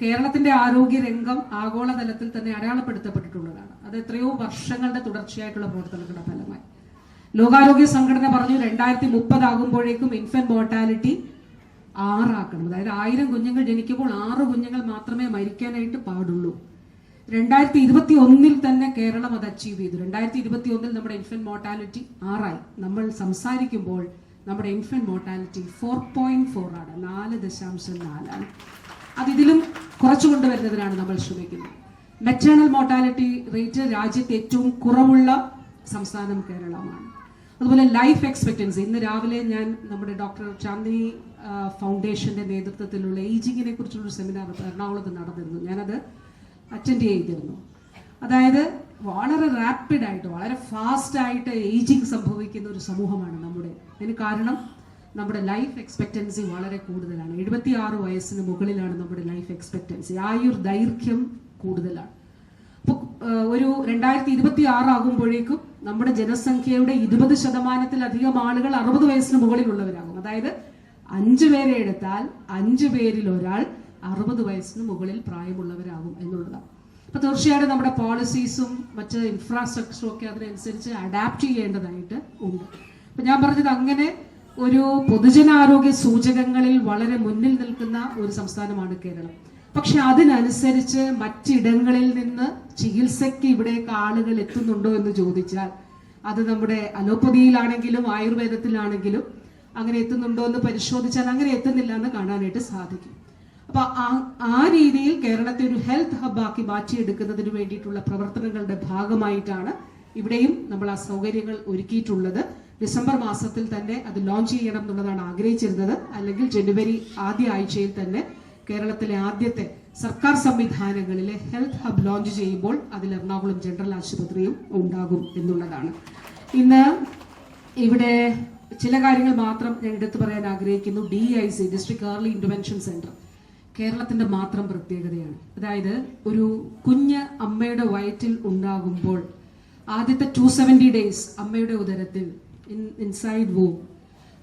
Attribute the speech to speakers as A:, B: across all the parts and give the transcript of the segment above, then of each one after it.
A: കേരളത്തിന്റെ ആരോഗ്യ രംഗം ആഗോളതലത്തിൽ തന്നെ അടയാളപ്പെടുത്തപ്പെട്ടിട്ടുള്ളതാണ്. അത് എത്രയോ വർഷങ്ങളുടെ തുടർച്ചയായിട്ടുള്ള പ്രവർത്തനങ്ങളുടെ ഫലമായി. ലോകാരോഗ്യ സംഘടന പറഞ്ഞു 2030 ആകുമ്പോഴേക്കും ഇൻഫന്റ് മോർട്ടാലിറ്റി 6 ആക്കണം. അതായത് 1000 കുഞ്ഞുങ്ങൾ ജനിക്കുമ്പോൾ 6 കുഞ്ഞുങ്ങൾ മാത്രമേ മരിക്കാനായിട്ട് പാടുള്ളൂ. 2021 തന്നെ കേരളം അത് അച്ചീവ് ചെയ്തു. 2021 നമ്മുടെ ഇൻഫന്റ് മോർട്ടാലിറ്റി 6 ആയി. നമ്മൾ സംസാരിക്കുമ്പോൾ നമ്മുടെ ഇൻഫന്റ് മോർട്ടാലിറ്റി 4.4 ആണ്, 4.4 ആണ്. അതിലും കുറച്ചു കൊണ്ടുവരുന്നതിനാണ് നമ്മൾ ശ്രമിക്കുന്നത്. മെറ്റേണൽ മോർട്ടാലിറ്റി റേറ്റ് രാജ്യത്ത് ഏറ്റവും കുറവുള്ള സംസ്ഥാനം കേരളമാണ്. അതുപോലെ ലൈഫ് എക്സ്പെക്ടൻസി, ഇന്ന് രാവിലെ ഞാൻ നമ്മുടെ ഡോക്ടർ ചാന്ദിനി ഫൗണ്ടേഷന്റെ നേതൃത്വത്തിലുള്ള ഏജിങ്ങിനെ കുറിച്ചുള്ള സെമിനാർ എറണാകുളത്ത് നടന്നിരുന്നു. ഞാനത് അറ്റൻഡ് ചെയ്തിരുന്നു. അതായത് വളരെ റാപ്പിഡായിട്ട് വളരെ ഫാസ്റ്റായിട്ട് ഏജിങ് സംഭവിക്കുന്ന ഒരു സമൂഹമാണ് നമ്മുടെ. അതിന് കാരണം നമ്മുടെ ലൈഫ് എക്സ്പെക്ടൻസി വളരെ കൂടുതലാണ്. 76 വയസ്സിന് മുകളിലാണ് നമ്മുടെ ലൈഫ് എക്സ്പെക്ടൻസി. ആയുർ ദൈർഘ്യം കൂടുതലാണ്. അപ്പോൾ ഒരു 2026 ആകുമ്പോഴേക്കും നമ്മുടെ ജനസംഖ്യയുടെ 20%-ലധികം ആളുകൾ 60 വയസ്സിന് മുകളിലുള്ളവരാകും. അതായത് 5 പേരെ എടുത്താൽ 5 പേരിൽ ഒരാൾ 60 വയസ്സിന് മുകളിൽ പ്രായമുള്ളവരാകും എന്നുള്ളതാണ്. അപ്പൊ തീർച്ചയായിട്ടും നമ്മുടെ പോളിസീസും മറ്റ് ഇൻഫ്രാസ്ട്രക്ചറും ഒക്കെ അതിനനുസരിച്ച് അഡാപ്റ്റ് ചെയ്യേണ്ടതായിട്ട് ഉണ്ട്. അപ്പൊ ഞാൻ പറഞ്ഞത് അങ്ങനെ ഒരു പൊതുജനാരോഗ്യ സൂചകങ്ങളിൽ വളരെ മുന്നിൽ നിൽക്കുന്ന ഒരു സംസ്ഥാനമാണ് കേരളം. പക്ഷെ അതിനനുസരിച്ച് മറ്റിടങ്ങളിൽ നിന്ന് ചികിത്സയ്ക്ക് ഇവിടേക്ക് ആളുകൾ എത്തുന്നുണ്ടോ എന്ന് ചോദിച്ചാൽ അത് നമ്മുടെ അലോപ്പതിയിലാണെങ്കിലും ആയുർവേദത്തിലാണെങ്കിലും അങ്ങനെ എത്തുന്നുണ്ടോ എന്ന് പരിശോധിച്ചാൽ അങ്ങനെ എത്തുന്നില്ല എന്ന് കാണാനായിട്ട് സാധിക്കും. അപ്പൊ ആ രീതിയിൽ കേരളത്തെ ഒരു ഹെൽത്ത് ഹബ്ബാക്കി മാറ്റിയെടുക്കുന്നതിന് വേണ്ടിയിട്ടുള്ള പ്രവർത്തനങ്ങളുടെ ഭാഗമായിട്ടാണ് ഇവിടെയും നമ്മൾ ആ സൗകര്യങ്ങൾ ഒരുക്കിയിട്ടുള്ളത്. ഡിസംബർ മാസത്തിൽ തന്നെ അത് ലോഞ്ച് ചെയ്യണം എന്നുള്ളതാണ് ആഗ്രഹിച്ചിരുന്നത്. അല്ലെങ്കിൽ ജനുവരി ആദ്യ ആഴ്ചയിൽ തന്നെ കേരളത്തിലെ ആദ്യത്തെ സർക്കാർ സംവിധാനങ്ങളിലെ ഹെൽത്ത് ഹബ് ലോഞ്ച് ചെയ്യുമ്പോൾ അതിൽ എറണാകുളം ജനറൽ ആശുപത്രിയും ഉണ്ടാകും എന്നുള്ളതാണ്. ഇന്ന് ഇവിടെ ചില കാര്യങ്ങൾ മാത്രം ഞാൻ എടുത്തു പറയാൻ ആഗ്രഹിക്കുന്നു. DIC, district early intervention centre, കേരളത്തിന്റെ മാത്രം പ്രത്യേകതയാണ്. അതായത് ഒരു കുഞ്ഞ് അമ്മയുടെ വയറ്റിൽ ഉണ്ടാകുമ്പോൾ ആദ്യത്തെ 270 ഡേയ്സ് അമ്മയുടെ ഉദരത്തിൽ ഇൻസൈഡ് വൂം,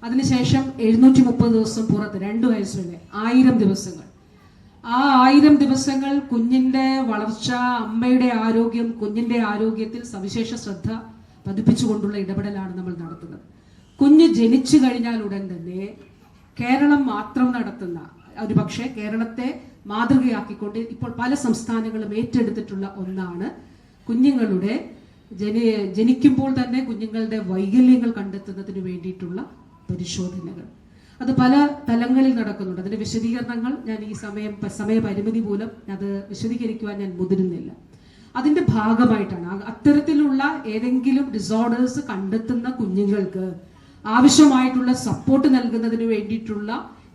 A: അതിനുശേഷം 730 ദിവസം പുറത്ത് 2 വയസ്സ് വരെ 1000 ദിവസങ്ങൾ. ആ 1000 ദിവസങ്ങൾ കുഞ്ഞിന്റെ വളർച്ച, അമ്മയുടെ ആരോഗ്യം, കുഞ്ഞിന്റെ ആരോഗ്യത്തിൽ സവിശേഷ ശ്രദ്ധ പതിപ്പിച്ചുകൊണ്ടുള്ള ഇടപെടലാണ് നമ്മൾ നടത്തുന്നത്. കുഞ്ഞ് ജനിച്ചു കഴിഞ്ഞാൽ ഉടൻ തന്നെ കേരളം മാത്രം നടത്തുന്ന, ഒരുപക്ഷെ കേരളത്തെ മാതൃകയാക്കിക്കൊണ്ട് ഇപ്പോൾ പല സംസ്ഥാനങ്ങളും ഏറ്റെടുത്തിട്ടുള്ള ഒന്നാണ് കുഞ്ഞുങ്ങളുടെ ജനിക്കുമ്പോൾ തന്നെ കുഞ്ഞുങ്ങളുടെ വൈകല്യങ്ങൾ കണ്ടെത്തുന്നതിന് വേണ്ടിയിട്ടുള്ള പരിശോധനകൾ. അത് പല തലങ്ങളിൽ നടക്കുന്നുണ്ട്. അതിന്റെ വിശദീകരണങ്ങൾ ഞാൻ ഈ സമയപരിമിതി മൂലം അത് വിശദീകരിക്കുവാൻ ഞാൻ മുതിരുന്നില്ല. അതിന്റെ ഭാഗമായിട്ടാണ് അത്തരത്തിലുള്ള ഏതെങ്കിലും ഡിസോർഡേഴ്സ് കണ്ടെത്തുന്ന കുഞ്ഞുങ്ങൾക്ക് ആവശ്യമായിട്ടുള്ള സപ്പോർട്ട് നൽകുന്നതിന് വേണ്ടിയിട്ടുള്ള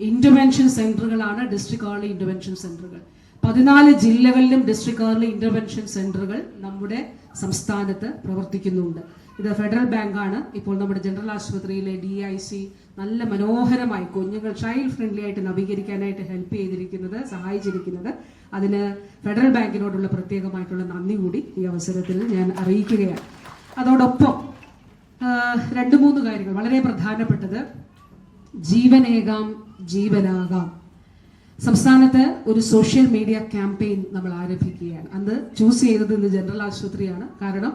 A: ഇന്റർവെൻഷൻ സെന്ററുകളാണ് ഡിസ്ട്രിക്ട് ഏർലി ഇന്റർവെൻഷൻ സെന്ററുകൾ. 14 ജില്ലകളിലും ഡിസ്ട്രിക്ട് ഏർലി ഇന്റർവെൻഷൻ സെന്ററുകൾ നമ്മുടെ സംസ്ഥാനത്ത് പ്രവർത്തിക്കുന്നുണ്ട്. ഇത് ഫെഡറൽ ബാങ്കാണ് ഇപ്പോൾ നമ്മുടെ ജനറൽ ആശുപത്രിയിലെ DIC നല്ല മനോഹരമായി കുഞ്ഞുങ്ങൾ ചൈൽഡ് ഫ്രണ്ട്ലി ആയിട്ട് നവീകരിക്കാനായിട്ട് ഹെൽപ്പ് ചെയ്തിരിക്കുന്നത്, സഹായിച്ചിരിക്കുന്നത്. അതിന് ഫെഡറൽ ബാങ്കിനോടുള്ള പ്രത്യേകമായിട്ടുള്ള നന്ദി കൂടി ഈ അവസരത്തിൽ ഞാൻ അറിയിക്കുകയാണ്. അതോടൊപ്പം 2-3 കാര്യങ്ങൾ വളരെ പ്രധാനപ്പെട്ടത്. ജീവനേകാം ജീവനാകാം. സംസ്ഥാനത്ത് ഒരു സോഷ്യൽ മീഡിയ ക്യാമ്പയിൻ നമ്മൾ ആരംഭിക്കുകയാണ്. അന്ന് ചൂസ് ചെയ്തത് ഇന്ന് ജനറൽ ആശുപത്രിയാണ്. കാരണം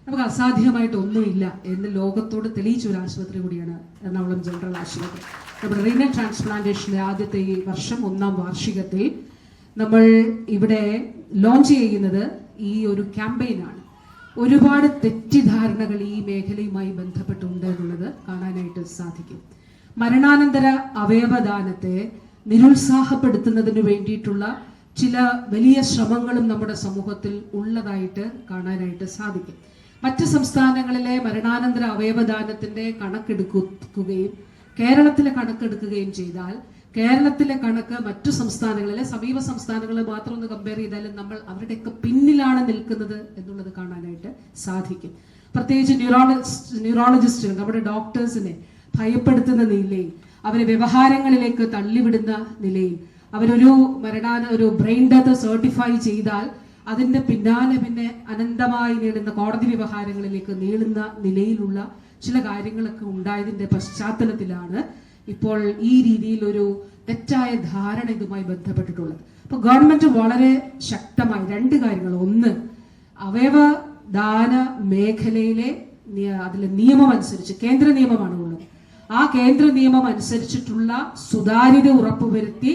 A: നമുക്ക് അസാധ്യമായിട്ട് ഒന്നുമില്ല എന്ന് ലോകത്തോട് തെളിയിച്ച ഒരു ആശുപത്രി കൂടിയാണ് എറണാകുളം ജനറൽ ആശുപത്രി. നമ്മുടെ റീനൽ ട്രാൻസ്പ്ലാന്റേഷന്റെ ആദ്യത്തെ ഈ വർഷം 1ാം വാർഷികത്തിൽ നമ്മൾ ഇവിടെ ലോഞ്ച് ചെയ്യുന്നത് ഈ ഒരു ക്യാമ്പയിനാണ്. ഒരുപാട് തെറ്റിദ്ധാരണകൾ ഈ മേഖലയുമായി ബന്ധപ്പെട്ടുണ്ട് എന്നുള്ളത് കാണാനായിട്ട് സാധിക്കും. മരണാനന്തര അവയവദാനത്തെ നിരുത്സാഹപ്പെടുത്തുന്നതിന് വേണ്ടിയിട്ടുള്ള ചില വലിയ ശ്രമങ്ങളും നമ്മുടെ സമൂഹത്തിൽ ഉള്ളതായിട്ട് കാണാനായിട്ട് സാധിക്കും. മറ്റ് സംസ്ഥാനങ്ങളിലെ മരണാനന്തര അവയവദാനത്തിന്റെ കണക്കെടുക്കുകയും കേരളത്തിലെ കണക്കെടുക്കുകയും ചെയ്താൽ കേരളത്തിലെ കണക്ക് മറ്റു സംസ്ഥാനങ്ങളിലെ സമീപ സംസ്ഥാനങ്ങളെ മാത്രം ഒന്ന് കമ്പയർ ചെയ്താലും നമ്മൾ അവരുടെയൊക്കെ പിന്നിലാണ് നിൽക്കുന്നത് എന്നുള്ളത് കാണാനായിട്ട് സാധിക്കും. പ്രത്യേകിച്ച് ന്യൂറോളജിസ്റ്റുകൾ, നമ്മുടെ ഡോക്ടേഴ്സിനെ ഭയപ്പെടുത്തുന്ന നിലയിൽ, അവരെ വ്യവഹാരങ്ങളിലേക്ക് തള്ളിവിടുന്ന നിലയിൽ, ഒരു ബ്രെയിൻ ഡെത്ത് സർട്ടിഫൈ ചെയ്താൽ അതിന്റെ പിന്നാലെ പിന്നെ അനന്തമായി നീളുന്ന കോടതി വ്യവഹാരങ്ങളിലേക്ക് നീളുന്ന നിലയിലുള്ള ചില കാര്യങ്ങളൊക്കെ ഉണ്ടായതിന്റെ പശ്ചാത്തലത്തിലാണ് ഇപ്പോൾ ഈ രീതിയിൽ ഒരു തെറ്റായ ധാരണ ഇതുമായി ബന്ധപ്പെട്ടിട്ടുള്ളത്. അപ്പൊ ഗവൺമെന്റ് വളരെ ശക്തമായി രണ്ട് കാര്യങ്ങൾ. ഒന്ന്, അവയവദാന മേഖലയിലെ അതിലെ നിയമം അനുസരിച്ച്, കേന്ദ്ര നിയമമാണ് ഉള്ളത്, ആ കേന്ദ്ര നിയമം അനുസരിച്ചിട്ടുള്ള സുതാര്യത ഉറപ്പുവരുത്തി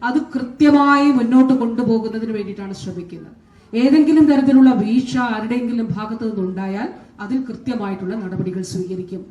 A: അത് കൃത്യമായി മുന്നോട്ട് കൊണ്ടുപോകുന്നതിന് വേണ്ടിയിട്ടാണ് ശ്രമിക്കുന്നത്. ഏതെങ്കിലും തരത്തിലുള്ള വീഴ്ച ആരുടെയെങ്കിലും ഭാഗത്തു നിന്നുണ്ടായാൽ അതിൽ കൃത്യമായിട്ടുള്ള നടപടികൾ സ്വീകരിക്കും.